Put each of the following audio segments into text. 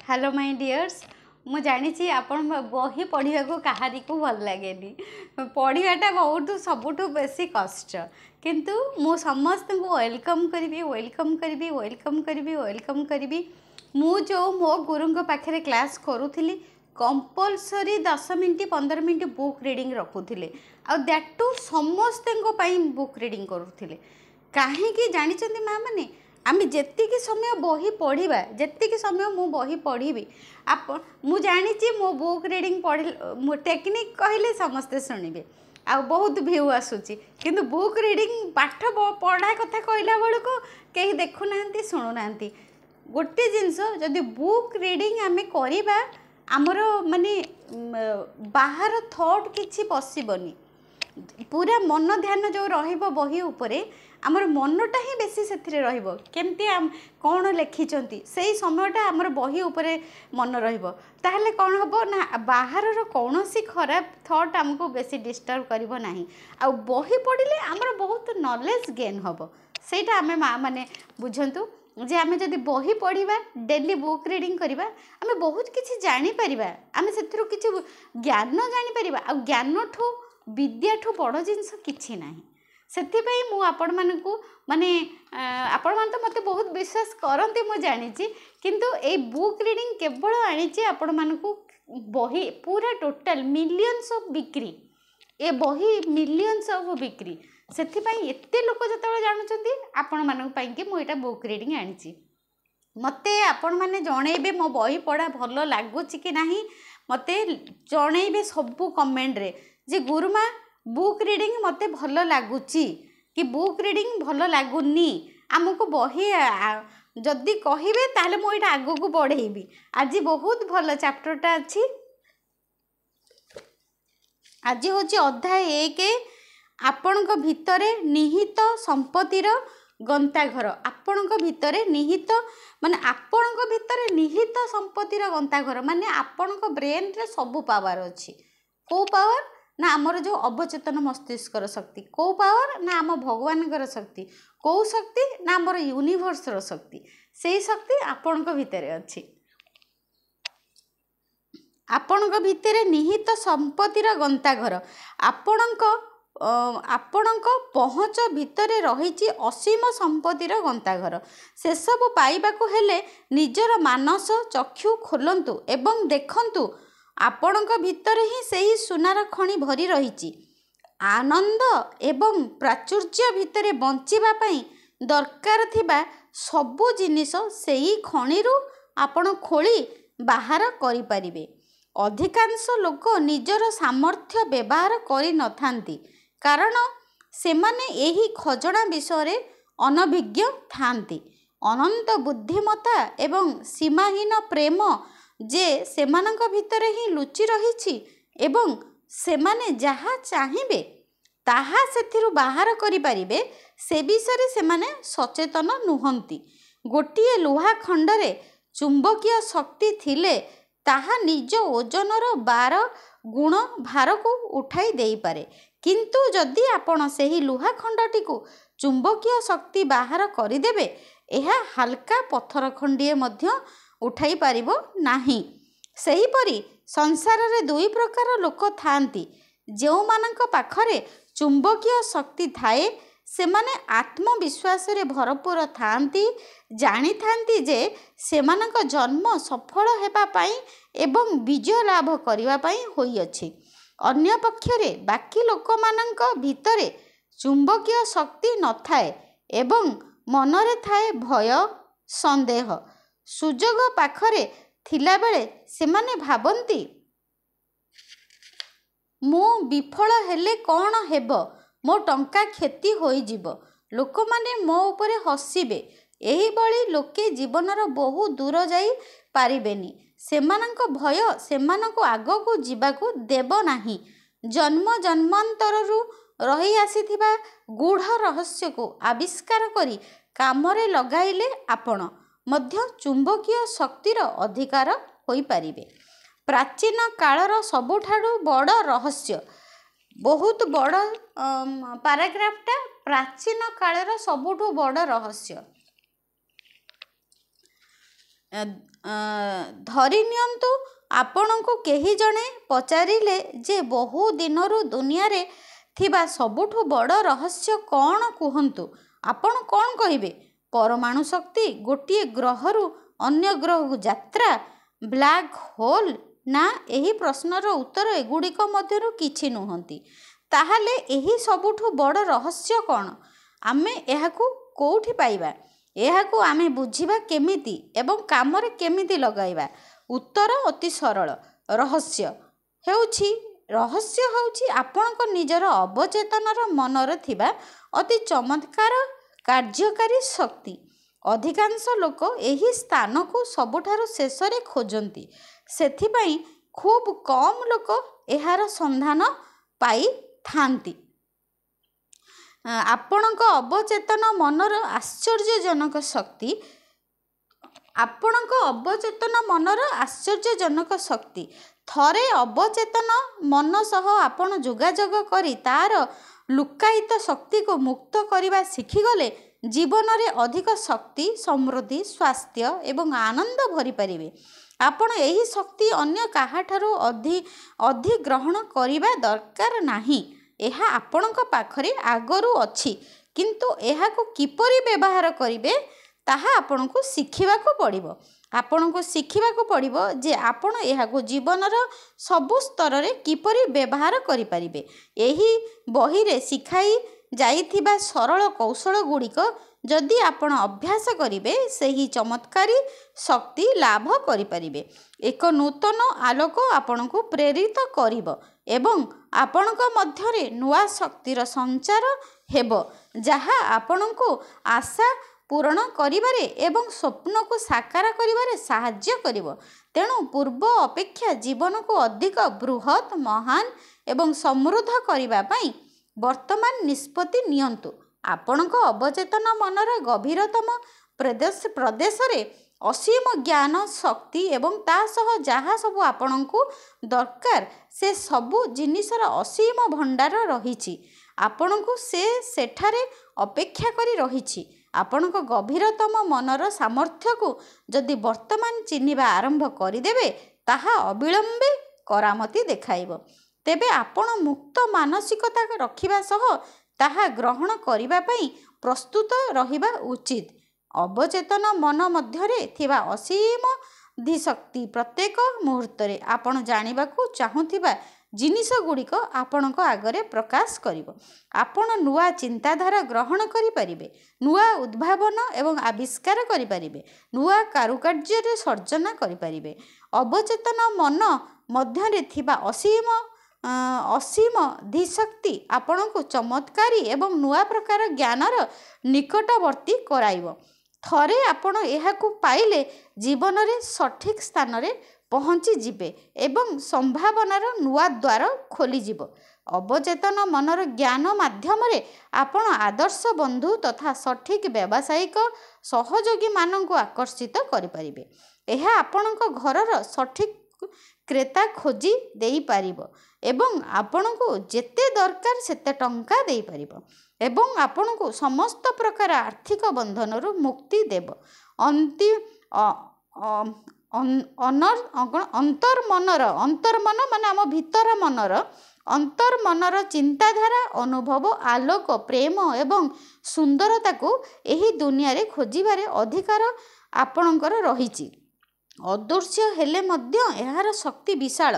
Hello my dears मु जानी आपण बही पढ़ा को कहारी को भल लगे पढ़ाटा बहुत सबुठ बेसी कष्ट किंतु मु समस्त को वेलकम करी वेलकम करी वेलकम करी वेलकम करी मु जो मो गुरु पाखे क्लास करूली compulsory 10 minute 15 minute book reading रखुले आ दैट टू समस्त बुक रीडिंग करूले कहीं जानी माँ मैंने आम जेतिकी समय बही पढ़ा जेतिकी समय मु बही पढ़ी आप मु जानी मो बुक रीडिंग पढ़ टेक्निक कहले समस्ते शुणवे आ बहुत भ्यू आसूची किंतु बुक रीडिंग पाठ पढ़ा कथा कहला बेलू कहीं देखुना शुणुना गोटे जिनस जदि बुक रीडिंग आम करवा आमर माने बाहर थॉट किछि पसिबनी पूरा मन ध्यान जो रहिबो बही उपरे आमर मनटा ही बेसी से रहिबो केमती कौन लिखिंट से समयटा आमर बही उपरे मन रहिबो ताहले कौन हबो ना बाहर कौन सी खराब थॉट आमको बेसी डिस्टर्ब करिवो नाही आ बही पढ़िले आमर बहुत नॉलेज गेन हबो सेटा आमे माँ माने बुझंतु जे आमे जदि बही पढ़ा डेली बुक रीडिंग करवा आमे बहुत किछि जानि परिबा आमे सेथरु किछि ज्ञान जानि परिबा आ ज्ञान ठू विद्या ठू बड़ जिनस किछि नाही सेथिपाई मु आपण मानकु माने आपण मान तो मते बहुत विश्वास करंती मु जानिछि किंतु ए बुक रीडिंग केवल आनिछि आपण मानकु बही पूरा टोटल मिलियंस ऑफ बिक्री ए बही मिलियंस ऑफ बिक्री सेथिपाई एते लोक जतबे जानुचंती आपण मानक पई कि मु एटा बुक रीडिंग आनिछि मते आपण माने जणेबे मो बही पढ़ा भल लागुछि कि नाही मते जणेबे सबु कमेंट रे जे गुरुमा बुक रीडिंग मते भल लगुची कि बुक रीडिंग भल लगुनी आमको बही जदि कहिबे ताले मो एटा आगो को बढ़ेबी आज बहुत भल चैप्टरटा अछि आज होची अध्याय 1 आपणक भितरे निहित संपत्तिर गंताघर आपणक भितरे निहित माने आपणक भितरे निहित संपत्तिर गंताघर माने आपणक ब्रेन रे सब पावर अछि को पावर ना आमर जो अवचेतन मस्तिष्कर शक्ति को पावर ना आम भगवान शक्ति कौ शक्ति ना आमर यूनिवर्स शक्ति से शक्ति आपणक भितरे अछि आपणक भितरे निहित संपत्तिर गंताघर आपणक आपणक पहुँच भितरे रही असीम संपत्तिर गंताघर से सब पाइबाकू हेले निजर मानस चक्षु खोलंतु एवं देखंतु आपणक भितरे ही सही सुनार खଣି भरी रही आनंद एवं प्राचुर्य भितरे बंचिबा पई दरकार थिबा सबु जिनिस सही खणिरु आपण खोली बाहर करि परिबे अधिकांश लोक निजर सामर्थ्य व्यवहार करि नथांती कारण सेमाने एही खजना विषय अनभिज्ञ थांती अनंत बुद्धिमता एवं सीमाहीन प्रेम जे सेमानंक भितरे ही लुचि रही एवं सेमाने जहाँ चाहिए ताहा सेथिरु बाहर करि परिबे से विषय सेमाने सचेतन नुहंती गोटिए लुहा खंडरे चुंबकीय शक्ति थिले ताहा निज ओजनर 12 गुण भार को उठाई देई पारे किंतु जदि आपण सेही लुहा खंडटी को चुंबकीय शक्ति बाहर करिदेबे एहा हल्का पत्थर खंडिए मध्य उठाई पारिबो नाही सही परी संसार रे दुई प्रकार लोक थांती जो मानक पाखरे चुंबकीय शक्ति थाए सेमाने आत्मविश्वास रे भरपूर थांती जानी थांती जे सेमानक जन्म सफल हेबा पाई एवं विजय लाभ करिवा पाई होई अछि अन्य पक्षरे बाकी लोक मानक भितरे चुंबकीय शक्ति न थाए एवं मनरे थाए भय संदेह सुजोग पाखरे थिला बेले सेमाने भाबंती मु विफल हेले कौन हेब मो टंका क्षति होई जीव लोक माने मो उपरे हसिबे एही बळी लोके जीवनर बहु दूर जाई पारिबेनी सेमानक भय सेमानक आगो को जीवाकू देब नाही जन्म जन्मांतररू रही आसीथिबा गूढ़ रहस्य को आविष्कार करी कामरे लगाइले आपण मध्य चुंबकीय शक्तिर अधिकार होई पारिबे प्राचीन कालर सबुठाडू बड़ रहस्य बहुत बड़ पैराग्राफटा प्राचीन कालर सबुठू बड़ रहस्य ଧରି ନିଅନ୍ତୁ ଆପଣଙ୍କୁ କେହି ଜଣେ ପଚାରିଲେ ଯେ ବହୁ ଦିନରୁ ଦୁନିଆରେ ଥିବା ସବୁଠୁ ବଡ଼ ରହସ୍ୟ କ'ଣ କୁହନ୍ତୁ, ଆପଣ କ'ଣ କହିବେ? ପରମାଣୁ ଶକ୍ତି, ଗୋଟିଏ ଗ୍ରହରୁ ଅନ୍ୟ ଗ୍ରହକୁ ଯାତ୍ରା, ବ୍ଲାକ୍ ହୋଲ୍? ନା, ଏହି ପ୍ରଶ୍ନର ଉତ୍ତର ଏଗୁଡ଼ିକ ମଧ୍ୟରୁ କିଛି ନୁହନ୍ତି। ତାହେଲେ ଏହି ସବୁଠୁ ବଡ଼ ରହସ୍ୟ କ'ଣ? ଆମେ ଏହାକୁ କେଉଁଠି ପାଇବା? ଏହାକୁ ଆମେ ବୁଝିବା କେମିତି ଏବଂ କାମରେ କେମିତି ଲଗାଇବା? ଉତ୍ତର ଅତି ସରଳ। ରହସ୍ୟ ହେଉଛି ଆପଣଙ୍କ ନିଜର ଅବଚେତନର ମନରେ ଥିବା ଅତି ଚମତ୍କାର କାର୍ଯ୍ୟକାରୀ ଶକ୍ତି। ଅଧିକାଂଶ ଲୋକ ଏହି ସ୍ଥାନକୁ ସବୁଠାରୁ ଶେଷରେ ଖୋଜନ୍ତି। ସେଥିପାଇଁ ଖୁବ୍ କମ୍ ଲୋକ ଏହାର ସନ୍ଧାନ ପାଇଥାନ୍ତି। ଆପଣଙ୍କ ଅବଚେତନ ମନର ଆଶ୍ଚର୍ଯ୍ୟଜନକ ଶକ୍ତି। ଥରେ ଅବଚେତନ ମନ ସହ ଆପଣ ଯୋଗାଯୋଗ କରି ତା'ର ଲୁକ୍କାୟିତ ଶକ୍ତିକୁ ମୁକ୍ତ କରିବା ଶିଖିଗଲେ ଜୀବନରେ ଅଧିକ ଶକ୍ତି, ସମୃଦ୍ଧି, ସ୍ୱାସ୍ଥ୍ୟ ଏବଂ ଆନନ୍ଦ ଭରିପାରିବେ। ଆପଣ ଏହି ଶକ୍ତି ଅନ୍ୟ କାହାଠାରୁ ଅଧିଗ୍ରହଣ କରିବା ଦରକାର ନାହିଁ। ଏହା ଆପଣଙ୍କ ପାଖରେ ଆଗରୁ ଅଛି, କିନ୍ତୁ ଏହାକୁ କିପରି ବ୍ୟବହାର କରିବେ ତାହା ଆପଣଙ୍କୁ ଶିଖିବାକୁ ପଡ଼ିବ। ଆପଣଙ୍କୁ ଶିଖିବାକୁ ପଡ଼ିବ ଯେ ଆପଣ ଏହାକୁ ଜୀବନର ସବୁ ସ୍ତରରେ କିପରି ବ୍ୟବହାର କରିପାରିବେ। ଏହି ବହିରେ ଶିଖାଇ ଯାଇଥିବା ସରଳ କୌଶଳଗୁଡ଼ିକ ଯଦି ଆପଣ ଅଭ୍ୟାସ କରିବେ, ସେହି ଚମତ୍କାରୀ ଶକ୍ତି ଲାଭ କରିପାରିବେ। ଏକ ନୂତନ ଆଲୋକ ଆପଣଙ୍କୁ ପ୍ରେରିତ କରିବ ଏବଂ ଆପଣଙ୍କ ମଧ୍ୟରେ ନୂଆ ଶକ୍ତିର ସଞ୍ଚାର ହେବ, ଯାହା ଆପଣଙ୍କୁ ଆଶା ପୂରଣ କରିବାରେ ଏବଂ ସ୍ୱପ୍ନକୁ ସାକାର କରିବାରେ ସାହାଯ୍ୟ କରିବ। ତେଣୁ ପୂର୍ବ ଅପେକ୍ଷା ଜୀବନକୁ ଅଧିକ ବୃହତ୍, ମହାନ ଏବଂ ସମୃଦ୍ଧ କରିବା ପାଇଁ ବର୍ତ୍ତମାନ ନିଷ୍ପତ୍ତି ନିଅନ୍ତୁ। ଆପଣଙ୍କ ଅବଚେତନ ମନର ଗଭୀରତମ ପ୍ରଦେଶରେ ଅସୀମ ଜ୍ଞାନ, ଶକ୍ତି ଏବଂ ତା ସହ ଯାହା ସବୁ ଆପଣଙ୍କୁ ଦରକାର ସେ ସବୁ ଜିନିଷର ଅସୀମ ଭଣ୍ଡାର ରହିଛି। ଆପଣଙ୍କୁ ସେଠାରେ ଅପେକ୍ଷା କରି ରହିଛି। ଆପଣଙ୍କ ଗଭୀରତମ ମନର ସାମର୍ଥ୍ୟକୁ ଯଦି ବର୍ତ୍ତମାନ ଚିହ୍ନିବା ଆରମ୍ଭ କରିଦେବେ, ତାହା ଅବିଳମ୍ବେ କରାମତି ଦେଖାଇବ। ତେବେ ଆପଣ ମୁକ୍ତ ମାନସିକତା ରଖିବା ସହ ତାହା ଗ୍ରହଣ କରିବା ପାଇଁ ପ୍ରସ୍ତୁତ ରହିବା ଉଚିତ। ଅବଚେତନ ମନ ମଧ୍ୟରେ ଥିବା ଅସୀମ ଧୀଶକ୍ତି ପ୍ରତ୍ୟେକ ମୁହୂର୍ତ୍ତରେ ଆପଣ ଜାଣିବାକୁ ଚାହୁଁଥିବା ଜିନିଷଗୁଡ଼ିକ ଆପଣଙ୍କ ଆଗରେ ପ୍ରକାଶ କରିବ। ଆପଣ ନୂଆ ଚିନ୍ତାଧାରା ଗ୍ରହଣ କରିପାରିବେ, ନୂଆ ଉଦ୍ଭାବନ ଏବଂ ଆବିଷ୍କାର କରିପାରିବେ, ନୂଆ କାରୁକାର୍ଯ୍ୟରେ ସର୍ଜନା କରିପାରିବେ। ଅବଚେତନ ମନ ମଧ୍ୟରେ ଥିବା ଅସୀମ ଧୀଶକ୍ତି ଆପଣଙ୍କୁ ଚମତ୍କାରୀ ଏବଂ ନୂଆ ପ୍ରକାର ଜ୍ଞାନର ନିକଟବର୍ତ୍ତୀ କରାଇବ। ଥରେ ଆପଣ ଏହାକୁ ପାଇଲେ ଜୀବନରେ ସଠିକ୍ ସ୍ଥାନରେ ପହଞ୍ଚିଯିବେ ଏବଂ ସମ୍ଭାବନାର ନୂଆ ଦ୍ୱାର ଖୋଲିଯିବ। ଅବଚେତନ ମନର ଜ୍ଞାନ ମାଧ୍ୟମରେ ଆପଣ ଆଦର୍ଶ ବନ୍ଧୁ ତଥା ସଠିକ୍ ବ୍ୟବସାୟିକ ସହଯୋଗୀମାନଙ୍କୁ ଆକର୍ଷିତ କରିପାରିବେ। ଏହା ଆପଣଙ୍କ ଘରର ସଠିକ୍ କ୍ରେତା ଖୋଜି ଦେଇପାରିବ ଏବଂ ଆପଣଙ୍କୁ ଯେତେ ଦରକାର ସେତେ ଟଙ୍କା ଦେଇପାରିବ ଏବଂ ଆପଣଙ୍କୁ ସମସ୍ତ ପ୍ରକାର ଆର୍ଥିକ ବନ୍ଧନରୁ ମୁକ୍ତି ଦେବ। ଅନ୍ତର୍ମନ ମାନେ ଆମ ଭିତର ମନର ଅନ୍ତର୍ମନର ଚିନ୍ତାଧାରା, ଅନୁଭବ, ଆଲୋକ, ପ୍ରେମ ଏବଂ ସୁନ୍ଦରତାକୁ ଏହି ଦୁନିଆରେ ଖୋଜିବାରେ ଅଧିକାର ଆପଣଙ୍କର ରହିଛି। ଅଦୃଶ୍ୟ ହେଲେ ମଧ୍ୟ ଏହାର ଶକ୍ତି ବିଶାଳ।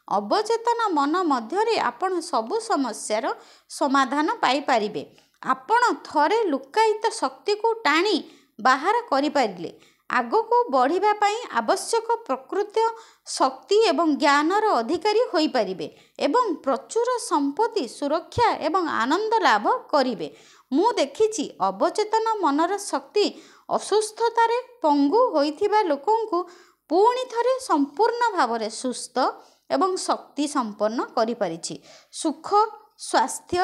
ଅବଚେତନ ମନ ମଧ୍ୟରେ ଆପଣ ସବୁ ସମସ୍ୟାର ସମାଧାନ ପାଇପାରିବେ। ଆପଣ ଥରେ ଲୁକ୍କାୟିତ ଶକ୍ତିକୁ ଟାଣି ବାହାର କରିପାରିଲେ ଆଗକୁ ବଢ଼ିବା ପାଇଁ ଆବଶ୍ୟକ ପ୍ରକୃତ ଶକ୍ତି ଏବଂ ଜ୍ଞାନର ଅଧିକାରୀ ହୋଇପାରିବେ ଏବଂ ପ୍ରଚୁର ସମ୍ପତ୍ତି, ସୁରକ୍ଷା ଏବଂ ଆନନ୍ଦ ଲାଭ କରିବେ। ମୁଁ ଦେଖିଛି ଅବଚେତନ ମନର ଶକ୍ତି ଅସୁସ୍ଥତାରେ ପଙ୍ଗୁ ହୋଇଥିବା ଲୋକଙ୍କୁ ପୁଣି ଥରେ ସମ୍ପୂର୍ଣ୍ଣ ଭାବରେ ସୁସ୍ଥ ଏବଂ ଶକ୍ତି ସମ୍ପନ୍ନ କରିପାରିଛି। ସୁଖ, ସ୍ୱାସ୍ଥ୍ୟ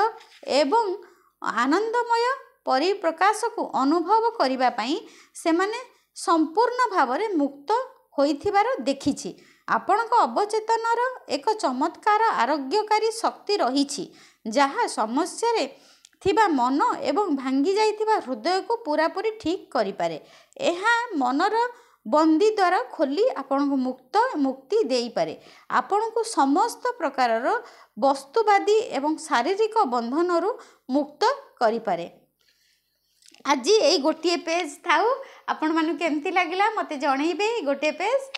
ଏବଂ ଆନନ୍ଦମୟ ପରିପ୍ରକାଶକୁ ଅନୁଭବ କରିବା ପାଇଁ ସେମାନେ ସମ୍ପୂର୍ଣ୍ଣ ଭାବରେ ମୁକ୍ତ ହୋଇଥିବାର ଦେଖିଛି। ଆପଣଙ୍କ ଅବଚେତନର ଏକ ଚମତ୍କାର ଆରୋଗ୍ୟକାରୀ ଶକ୍ତି ରହିଛି, ଯାହା ସମସ୍ୟାରେ ଥିବା ମନ ଏବଂ ଭାଙ୍ଗି ଯାଇଥିବା ହୃଦୟକୁ ପୂରାପୂରି ଠିକ୍ କରିପାରେ। ଏହା ମନର बंदी द्वारा खोली आपण को मुक्ति देई पारे आपण को समस्त प्रकारर वस्तुवादी एवं शारीरिक बंधन रु मुक्त करि पारे। आज यही गोटे पेज थाउ आपण मानु केमती लागिला मते जणैबे गोटे पेज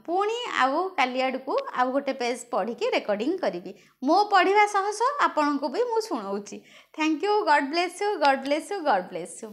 पुणी आउ काली आड़ू आउ गोटे पेज पढ़ी की रेकर्डिंग करी मो पढ़ा सह सह आपण को भी मु शुणाऊँगी। Thank you. God bless you, God bless you, God bless you.